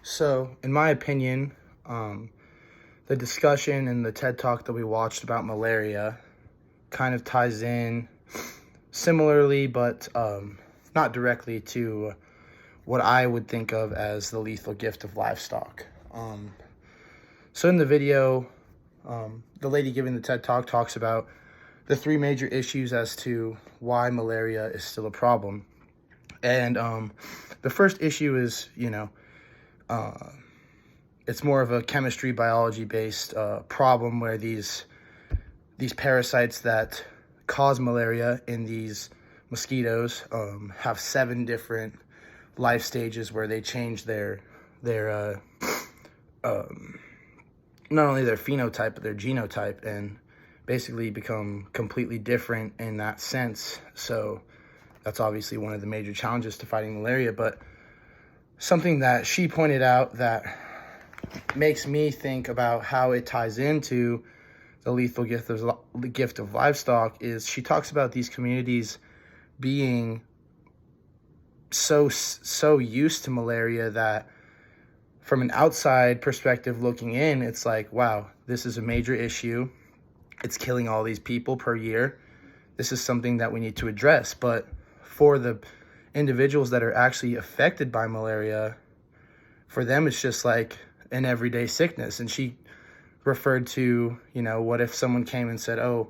So, in my opinion, the discussion and the TED Talk that we watched about malaria kind of ties in similarly, but not directly to what I would think of as the lethal gift of livestock. So, in the video, the lady giving the TED Talk talks about the three major issues as to why malaria is still a problem. And the first issue is, it's more of a chemistry, biology-based problem where these parasites that cause malaria in these mosquitoes have 7 different life stages where they change their not only their phenotype but their genotype and basically become completely different in that sense. So that's obviously one of the major challenges to fighting malaria. But something that she pointed out that makes me think about how it ties into the lethal gift of livestock is she talks about these communities being so used to malaria that from an outside perspective looking in, it's like, wow, this is a major issue. It's killing all these people per year. This is something that we need to address. But for the individuals that are actually affected by malaria, for them, it's just like an everyday sickness. And she referred to, what if someone came and said, oh,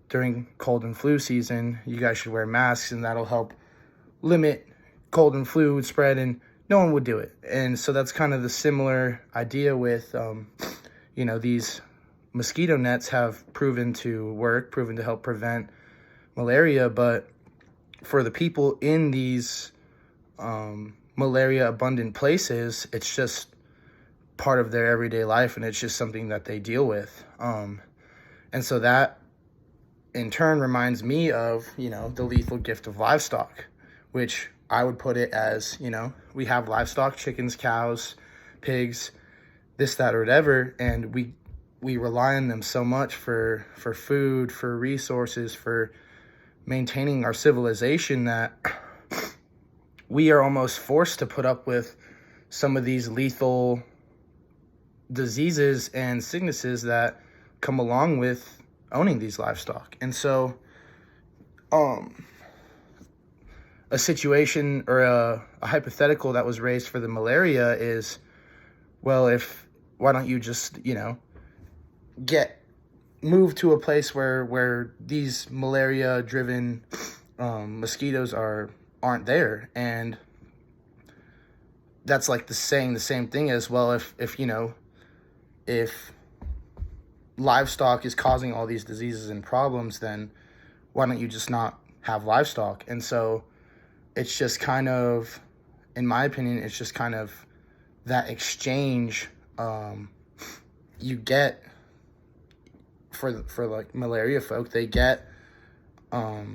during cold and flu season, you guys should wear masks and that'll help limit cold and flu spread, and no one would do it. And so that's kind of the similar idea with, these mosquito nets have proven to help prevent malaria. But for the people in these malaria abundant places, it's just part of their everyday life, and it's just something that they deal with. And so that in turn reminds me of, the lethal gift of livestock, which I would put it as, we have livestock, chickens, cows, pigs, this, that, or whatever, and we rely on them so much for food, for resources, for maintaining our civilization that we are almost forced to put up with some of these lethal diseases and sicknesses that come along with owning these livestock. And so a situation or a hypothetical that was raised for the malaria is, well, why don't you just, move to a place where these malaria driven mosquitoes aren't there. And that's like the same thing as, well, if livestock is causing all these diseases and problems, then why don't you just not have livestock? And so it's just kind of, in my opinion, it's just kind of that exchange you get for like malaria folk. They get a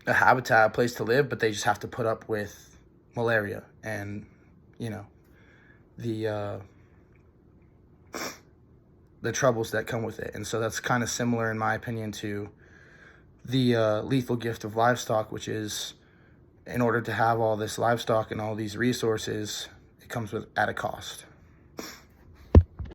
habitat, a place to live, but they just have to put up with malaria and the troubles that come with it. And so that's kind of similar, in my opinion, to the lethal gift of livestock, which is, in order to have all this livestock and all these resources, it comes at a cost.